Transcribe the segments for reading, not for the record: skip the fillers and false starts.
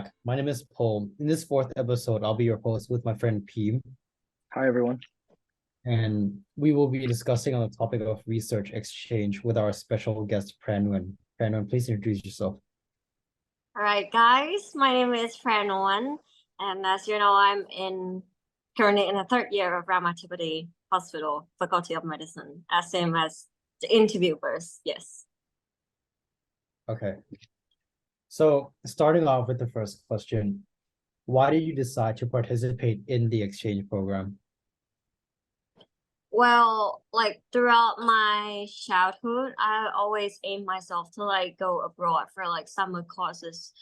back. My name is Paul. In this fourth episode, I'll be your host with my friend Peem, Hi, everyone. and we will be discussing on the topic of research exchange with our special guest, Praenuen. Praenuen, please introduce yourself. All right, guys, my name is Praenuen, and as you know, I'm currently in the third year of Ramatipati Hospital, Faculty of Medicine, as same as the interviewers. Yes. Okay. So starting off with the first question, why did you decide to participate in the exchange program? Well, like throughout my childhood, I always aimed myself to like go abroad for like summer courses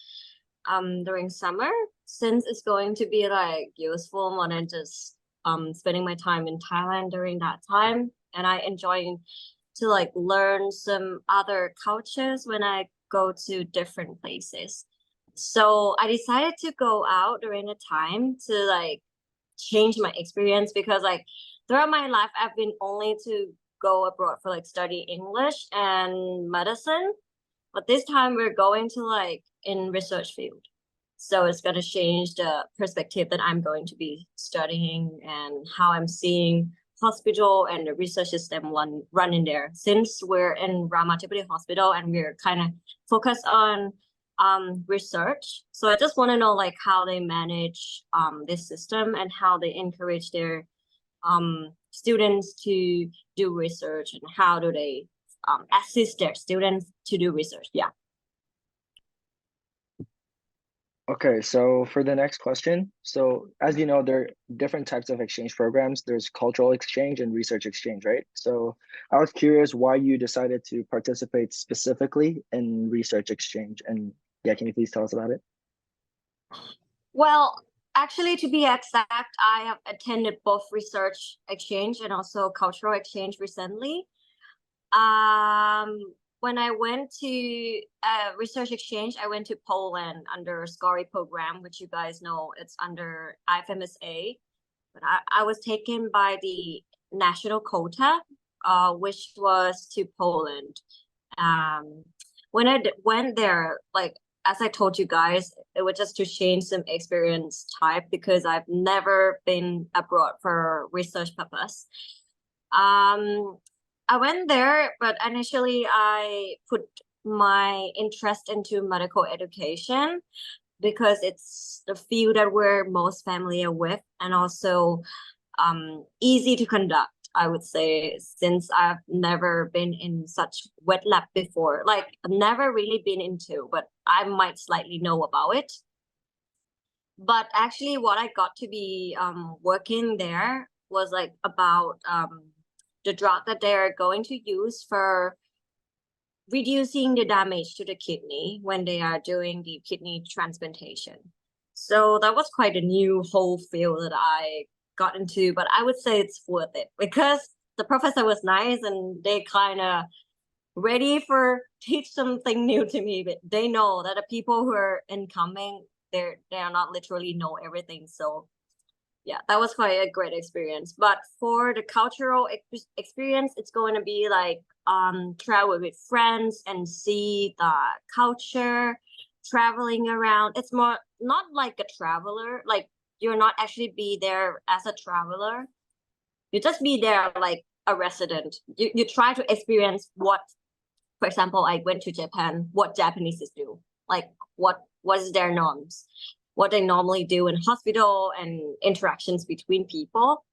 during summer, since it's going to be like useful more than just spending my time in Thailand during that time. And I enjoy to like learn some other cultures when I go to different places. So I decided to go out during the time to like change my experience, because like throughout my life I've been only to go abroad for like study English and medicine, but this time we're going to like in research field. So it's going to change the perspective that I'm going to be studying and how I'm seeing hospital and the research system run in there, since we're in Ramatipati Hospital and we're kind of focused on research. So I just want to know like how they manage this system and how they encourage their students to do research, and how do they assist their students to do research. Yeah. Okay, so for the next question, so as you know, there are different types of exchange programs. There's cultural exchange and research exchange, right? So I was curious why you decided to participate specifically in research exchange. And yeah, can you please tell us about it? Well, actually, to be exact, I have attended both research exchange and also cultural exchange recently. When I went to research exchange, I went to Poland under SCORI program, which you guys know it's under IFMSA. But I was taken by the national quota, which was to Poland. When I went there, like as I told you guys, it was just to change some experience type, because I've never been abroad for research purpose. I went there, but initially I put my interest into medical education because it's the field that we're most familiar with, and also easy to conduct, I would say, since I've never been in such wet lab before. Like I've never really been into, but I might slightly know about it. But actually what I got to be working there was like about the drug that they're going to use for reducing the damage to the kidney when they are doing the kidney transplantation. So that was quite a new whole field that I got into, but I would say it's worth it because the professor was nice and they kind of ready for teach something new to me. But they know that the people who are incoming, they are not literally know everything. So yeah, that was quite a great experience. But for the cultural experience, it's going to be like travel with friends and see the culture, traveling around. It's more not like a traveler, like you're not actually be there as a traveler. You just be there like a resident. You try to experience what, for example, I went to Japan, what Japanese do, like what is their norms, what they normally do in hospital and interactions between people.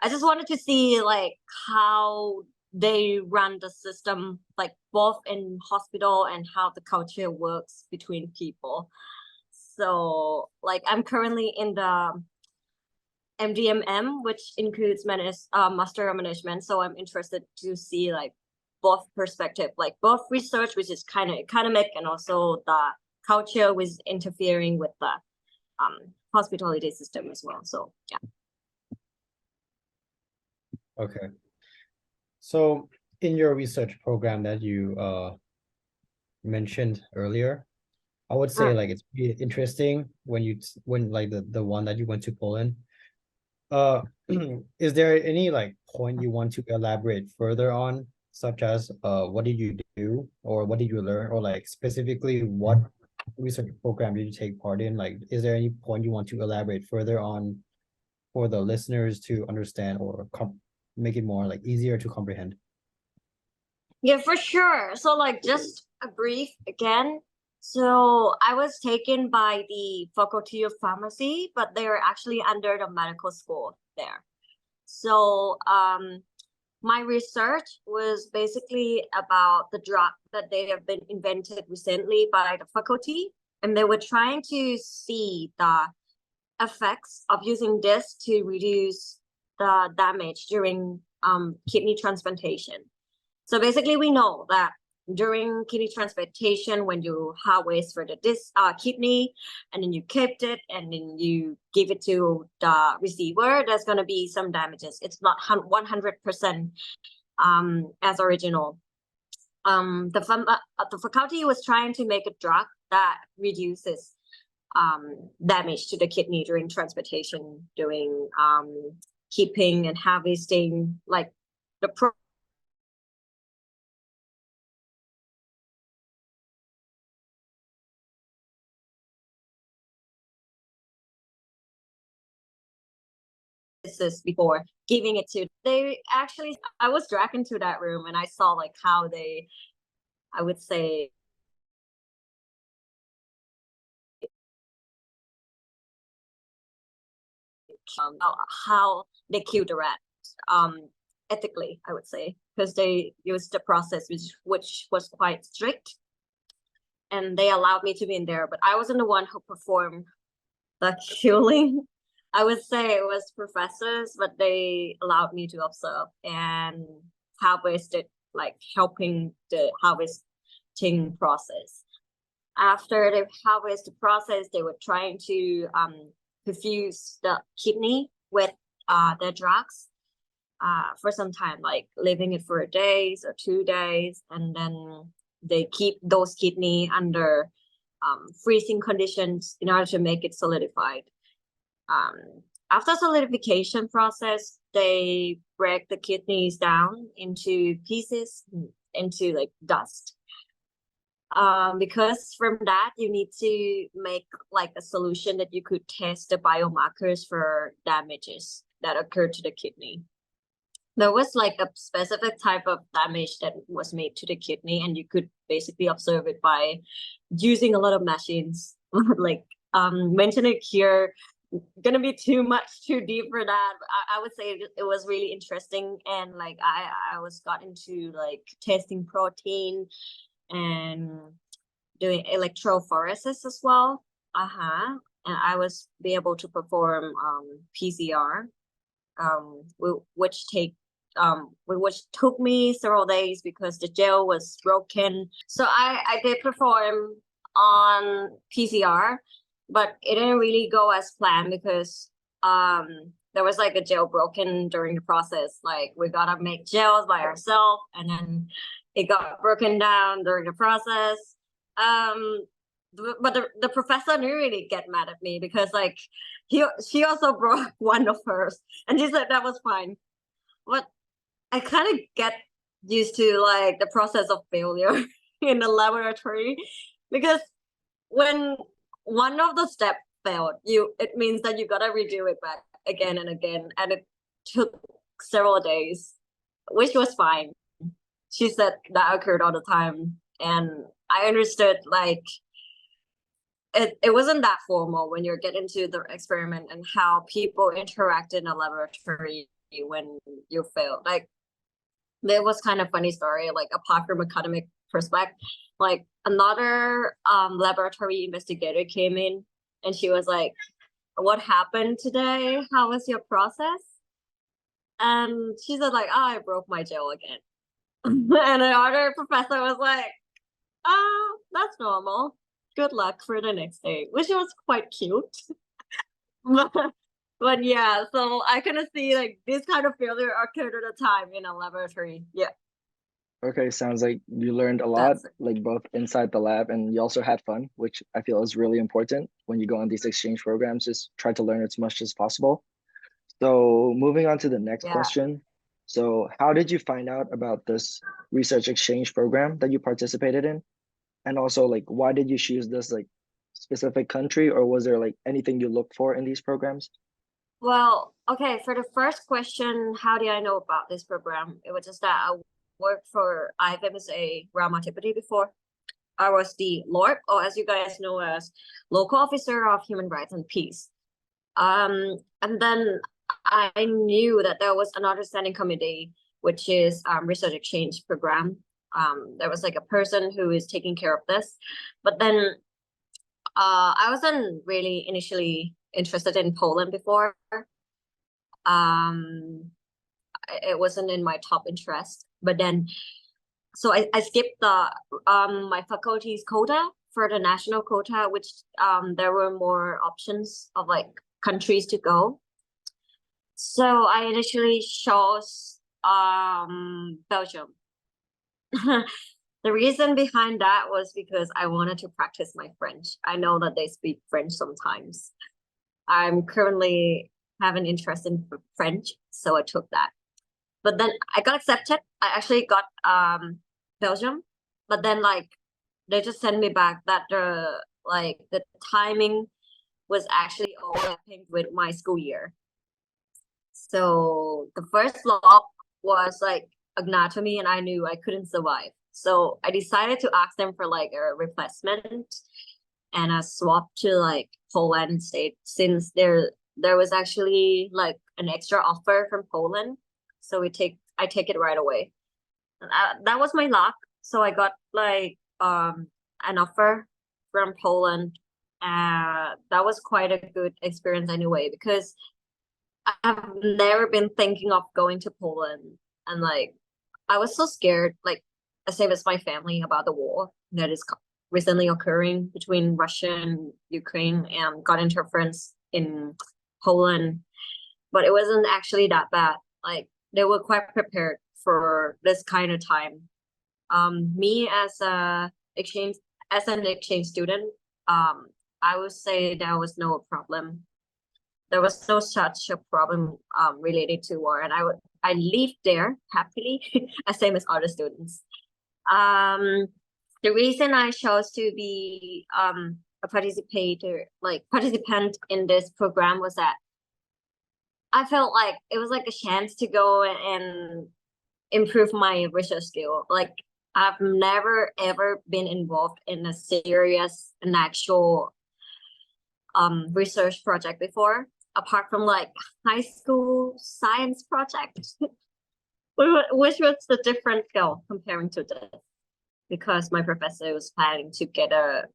I just wanted to see like how they run the system, like both in hospital and how the culture works between people. So like I'm currently in the MDMM, which includes Master of Management. So I'm interested to see like both perspective, like both research, which is kind of academic, and also the culture with interfering with the hospitality system as well. So yeah. Okay. So in your research program that you mentioned earlier, I would say like it's pretty interesting when like the one that you went to Poland. Is there any like point you want to elaborate further on, such as what did you do or what did you learn, or like specifically what research program did you take part in? Like, is there any point you want to elaborate further on for the listeners to understand or make it more like easier to comprehend? Yeah, for sure. So like just a brief again. So I was taken by the Faculty of Pharmacy, but they were actually under the medical school there. So my research was basically about the drug that they have been invented recently by the faculty, and they were trying to see the effects of using this to reduce the damage during kidney transplantation. So basically, we know that during kidney transplantation, when you harvest for the kidney and then you kept it and then you give it to the receiver, there's going to be some damages. It's not 100% as original. The faculty was trying to make a drug that reduces damage to the kidney during transplantation, during keeping and harvesting, like the before giving it to. They actually, I was dragged into that room and I saw like how they, I would say, how they kill the rat ethically, I would say, because they used the process which was quite strict, and they allowed me to be in there, but I wasn't the one who performed the killing. I would say it was professors, but they allowed me to observe and harvested, like helping the harvesting process. After they harvest the process, they were trying to perfuse the kidney with their drugs for some time, like leaving it for a day or 2 days, and then they keep those kidney under freezing conditions in order to make it solidified. After solidification process, they break the kidneys down into pieces, into like dust. Because from that, you need to make like a solution that you could test the biomarkers for damages that occurred to the kidney. There was like a specific type of damage that was made to the kidney, and you could basically observe it by using a lot of machines. Like mentioning here, gonna be too deep for that. I would say it was really interesting, and like I was got into like testing protein and doing electrophoresis as well. And I was be able to perform PCR, which took me several days because the gel was broken. So I did perform on PCR, but it didn't really go as planned because there was like a gel broken during the process. Like we gotta make gels by ourselves, and then it got broken down during the process. But the professor didn't really get mad at me because like she also broke one of hers, and she said that was fine. But I kind of get used to like the process of failure in the laboratory, because when one of the steps failed, it means that you gotta redo it back again and again, and it took several days, which was fine. She said that occurred all the time, and I understood like it wasn't that formal when you're getting into the experiment and how people interact in a laboratory when you fail. Like there was kind of funny story, like apart from academic perspective, like another laboratory investigator came in and she was like, "What happened today? How was your process?" And she said like, "Oh, I broke my gel again." And another professor was like, "Oh, that's normal. Good luck for the next day," which was quite cute. But yeah, so I kind of see like this kind of failure occurred at a time in a laboratory. Yeah. Okay, sounds like you learned a lot, That's it. like both inside the lab, and you also had fun, which I feel is really important when you go on these exchange programs. Just try to learn as much as possible. So moving on to the next Yeah. question. So how did you find out about this research exchange program that you participated in? And also like why did you choose this like specific country, or was there like anything you look for in these programs? Well, okay, for the first question, how did I know about this program? It was just that I worked for IFMSA Raama before. I was the LORP, or as you guys know as Local Officer of Human Rights and Peace. And then I knew that there was another standing committee, which is research exchange program. There was like a person who is taking care of this, but then I wasn't really initially interested in Poland before. It wasn't in my top interest, but then so I skipped the my faculty's quota for the national quota, which there were more options of like countries to go. So I initially chose Belgium. The reason behind that was because I wanted to practice my French. I know that they speak French sometimes. I'm currently have an interest in French, so I took that. But then I got accepted. I actually got Belgium, but then like they just sent me back that the timing was actually overlapping with my school year. So the first block was like anatomy, and I knew I couldn't survive. So I decided to ask them for like a replacement, and I swapped to like Poland state since there was actually like an extra offer from Poland. So I take it right away. That was my luck. So I got like an offer from Poland. That was quite a good experience anyway, because I've never been thinking of going to Poland, and like I was so scared, like same as my family, about the war that is recently occurring between Russia and Ukraine, and got interference in Poland. But it wasn't actually that bad. Like they were quite prepared for this kind of time. Me as an exchange student, I would say there was no problem. There was no such a problem related to war, and I lived there happily, as same as other students. The reason I chose to be a participant in this program was that I felt like it was like a chance to go and improve my research skill. Like I've never ever been involved in a serious and actual research project before, apart from like high school science project, which was the different skill comparing to this, because my professor was planning to get a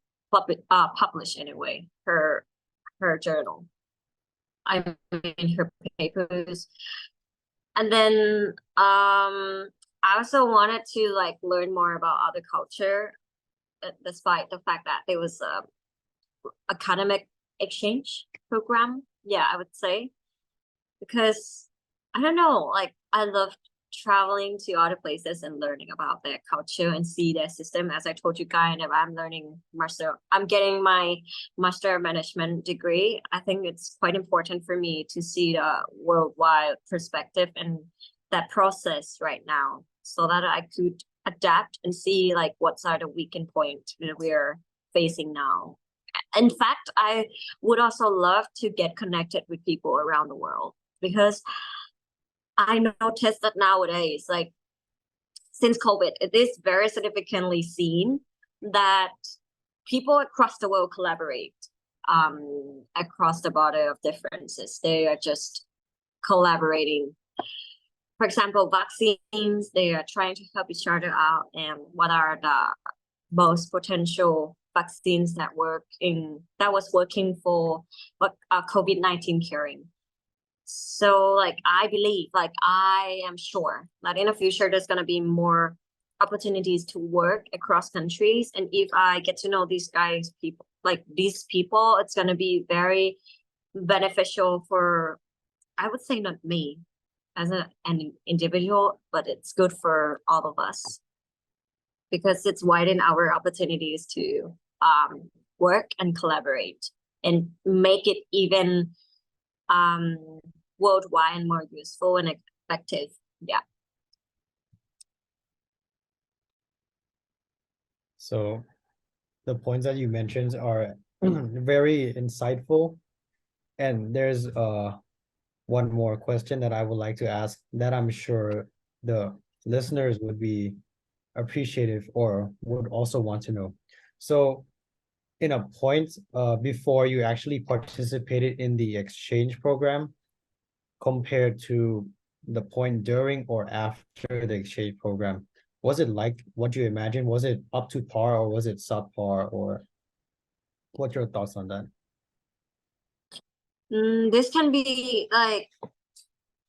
publish anyway her journal. I mean her papers. And then I also wanted to like learn more about other culture, despite the fact that there was a academic exchange program. Yeah, I would say, because I don't know, like I love traveling to other places and learning about their culture and see their system. As I told you guys, I'm getting my master management degree. I think it's quite important for me to see the worldwide perspective and that process right now, so that I could adapt and see like what are the weakened points that we're facing now. In fact, I would also love to get connected with people around the world, because I noticed that nowadays, like since COVID, it is very significantly seen that people across the world collaborate across the border of differences. They are just collaborating. For example, vaccines, they are trying to help each other out, and what are the most potential vaccines that was working for COVID-19 curing. So like I believe, like I am sure that in the future there's going to be more opportunities to work across countries, and if I get to know these people, it's going to be very beneficial for, I would say, not me as an individual, but it's good for all of us, because it's widen our opportunities to work and collaborate and make it even worldwide and more useful and effective. Yeah. So the points that you mentioned are very insightful. And there's one more question that I would like to ask that I'm sure the listeners would be appreciative or would also want to know. So in a point before you actually participated in the exchange program compared to the point during or after the exchange program, was it like what you imagined? Was it up to par or was it subpar, or what's your thoughts on that? This can be like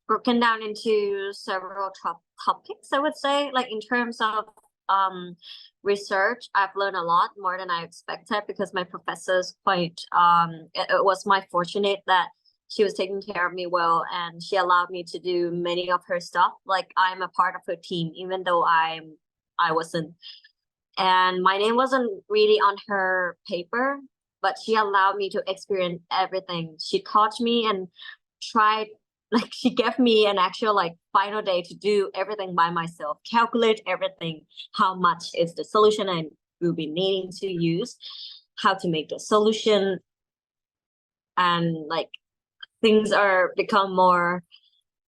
broken down into several topics, I would say. Like in terms of research, I've learned a lot more than I expected because my professor's quite it was my fortunate that she was taking care of me well, and she allowed me to do many of her stuff. Like I'm a part of her team, even though I wasn't. And my name wasn't really on her paper, but she allowed me to experience everything. She taught me and tried, like she gave me an actual like final day to do everything by myself, calculate everything, how much is the solution I will be needing to use, how to make the solution, and like things are become more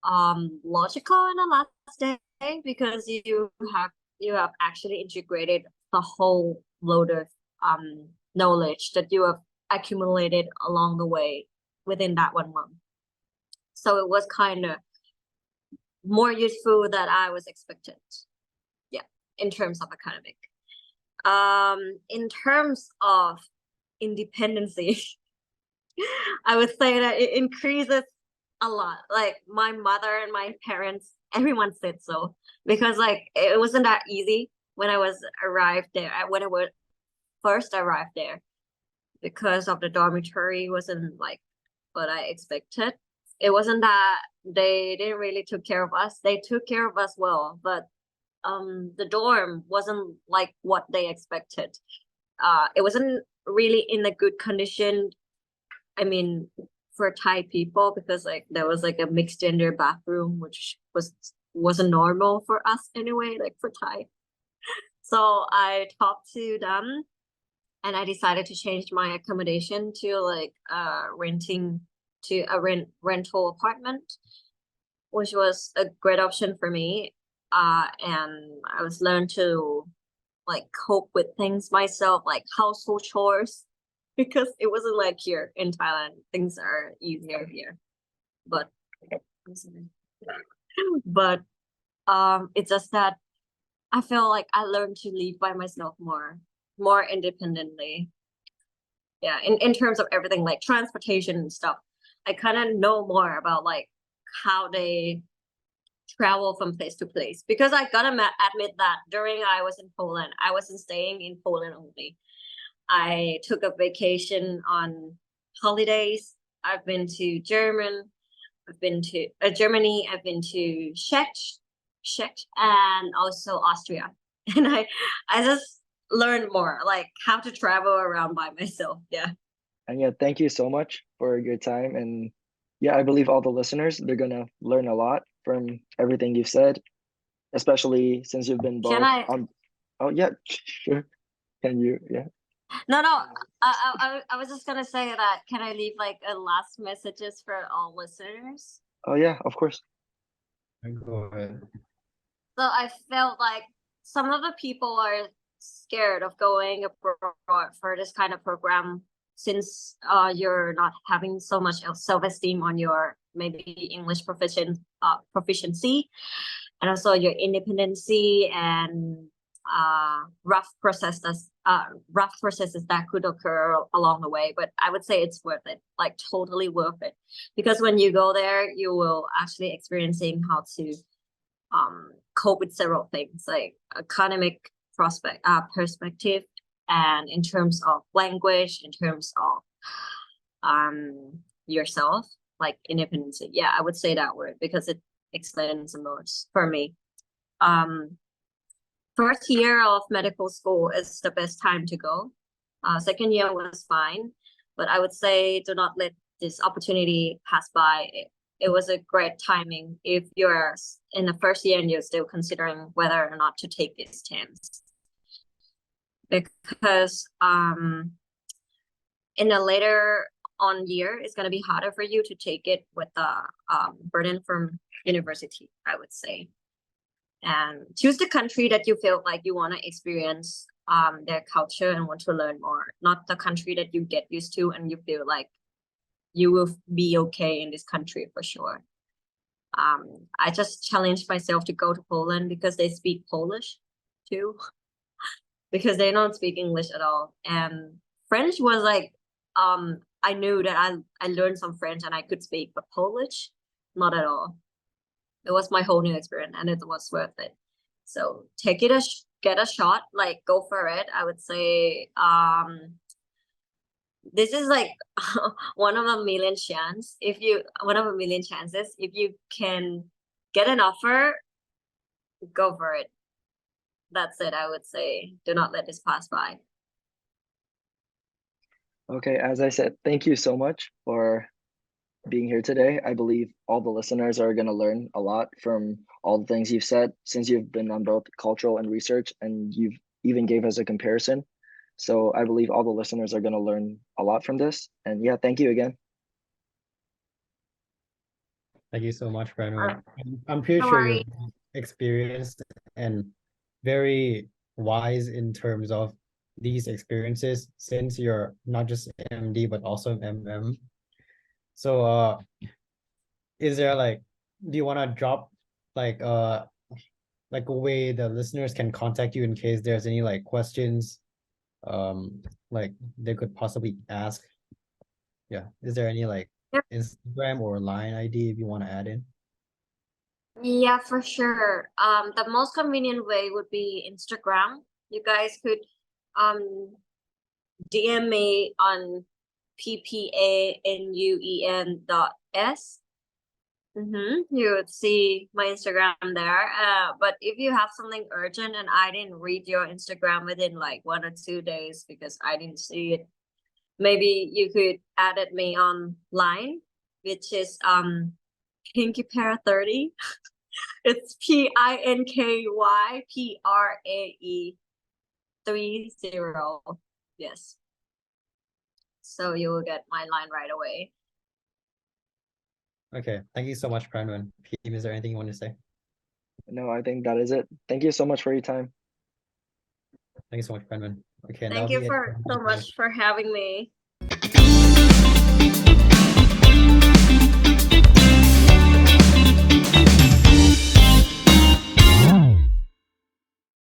logical in the last day because you have actually integrated the whole load of knowledge that you have accumulated along the way within that 1 month. So it was kind of more useful than I was expected. Yeah, in terms of academic. In terms of independency, I would say that it increases a lot. Like my mother and my parents, everyone said so, because like it wasn't that easy when I was arrived there. When I was first arrived there, because of the dormitory wasn't like what I expected. It wasn't that they didn't really took care of us. They took care of us well, but the dorm wasn't like what they expected. It wasn't really in a good condition. I mean, for Thai people, because like there was like a mixed gender bathroom, which wasn't normal for us anyway, like for Thai. So I talked to them and I decided to change my accommodation to like renting to a rental apartment, which was a great option for me. And I was learned to like cope with things myself, like household chores, because it wasn't like here in Thailand. Things are easier here, but it's just that I feel like I learned to live by myself more independently. Yeah, in terms of everything like transportation and stuff, I kind of know more about like how they travel from place to place, because I gotta admit that during I was in Poland, I wasn't staying in Poland only. I took a vacation on holidays. I've been to Germany. I've been to Czech, and also Austria. And I just learned more like how to travel around by myself. Yeah. And yeah, thank you so much for your time. And yeah, I believe all the listeners, they're gonna learn a lot from everything you've said, especially since you've been both on. Oh yeah, sure. Can you? Yeah. No. I was just gonna say that. Can I leave like a last messages for all listeners? Oh yeah, of course. Go ahead. So I felt like some of the people are scared of going abroad for this kind of program, since you're not having so much self-esteem on your maybe English proficiency, and also your independency and rough processes that could occur along the way. But I would say it's worth it, like totally worth it, because when you go there, you will actually experiencing how to cope with several things like academic perspective, and in terms of language, in terms of yourself, like independence. Yeah, I would say that word because it explains the most for me. First year of medical school is the best time to go. Second year was fine, but I would say do not let this opportunity pass by. It was a great timing if you're in the first year and you're still considering whether or not to take this chance. Because in a later on year, it's gonna be harder for you to take it with the burden from university, I would say. And choose the country that you feel like you want to experience their culture and want to learn more, not the country that you get used to and you feel like you will be okay in this country for sure. I just challenged myself to go to Poland because they speak Polish too, because they don't speak English at all. And French was like, I knew that I learned some French and I could speak, but Polish, not at all. It was my whole new experience and it was worth it. So take it get a shot, like go for it. I would say this is like one of a million chances if you can get an offer, go for it. That's it, I would say. Do not let this pass by. Okay, as I said, thank you so much for being here today. I believe all the listeners are going to learn a lot from all the things you've said, since you've been on both cultural and research, and you've even gave us a comparison. So I believe all the listeners are going to learn a lot from this. And yeah, thank you again. Thank you so much, Praenuen. I'm pretty sure you're experienced and very wise in terms of these experiences, since you're not just MD but also MM. So is there like, do you want to drop like a way the listeners can contact you in case there's any like questions like they could possibly ask? Yeah, is there any like Instagram or line ID if you want to add in? Yeah, for sure. The most convenient way would be Instagram. You guys could DM me on PPANUEN.S. You would see my Instagram there. But if you have something urgent and I didn't read your Instagram within like 1 or 2 days because I didn't see it, maybe you could add me on line, which is PinkyPara30. It's PINKYPRAE30. Yes. So you will get my line right away. Okay, thank you so much, Praenuen. Is there anything you want to say? No, I think that is it. Thank you so much for your time. Thank you so much, Praenuen. Okay, Thank you so much for having me.